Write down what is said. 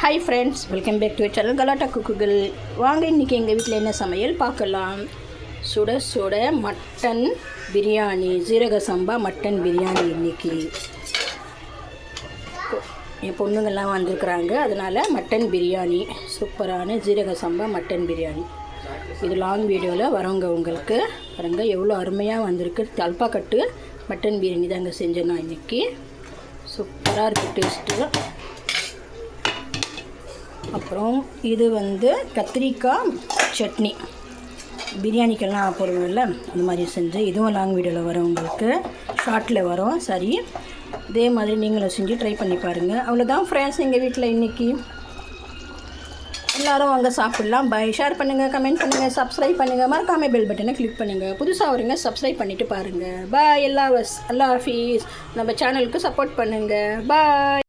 Hi friends, welcome back to channel Galatta குக்குகள். வாங்க இன்றைக்கி எங்கள் வீட்டில் என்ன சமையல் பார்க்கலாம். சுட சுட மட்டன் பிரியாணி, ஜீரக சம்பா மட்டன் பிரியாணி. இன்றைக்கி என் பொண்ணுங்கள்லாம் வந்திருக்குறாங்க, அதனால் மட்டன் பிரியாணி, சூப்பரான ஜீரக சம்பா மட்டன் பிரியாணி. இது லாங் வீடியோவில் வரவங்க உங்களுக்கு பாருங்க எவ்வளோ அருமையாக வந்திருக்கு. தல்பாக்கட்டு மட்டன் பிரியாணி தாங்க செஞ்சேன் நான் இன்றைக்கி. சூப்பராக இருக்குது டேஸ்ட்டு. அப்புறம் இது கத்திரிக்காய் சட்னி, பிரியாணிக்கெல்லாம் போடுவோம்ல அந்த மாதிரி செஞ்சு, இதுவும் லாங் வீடியோவில் வரும், உங்களுக்கு ஷார்ட்டில் வரும். சரி, இதே மாதிரி நீங்களும் செஞ்சு ட்ரை பண்ணி பாருங்கள். அவ்வளோதான் ஃப்ரெண்ட்ஸ், எங்கள் வீட்டில் இன்றைக்கி எல்லோரும் வாங்க சாப்பிட்லாம். பாய். ஷேர் பண்ணுங்கள், கமெண்ட் பண்ணுங்கள், சப்ஸ்கிரைப் பண்ணுங்கள், மறக்காமல் பெல் பட்டனை கிளிக் பண்ணுங்கள். புதுசாக வருங்க, சப்ஸ்கிரைப் பண்ணிவிட்டு பாருங்கள். பாய். எல்லா ஹாஃபீஸ். நம்ம சேனலுக்கு சப்போர்ட் பண்ணுங்கள். பாய்.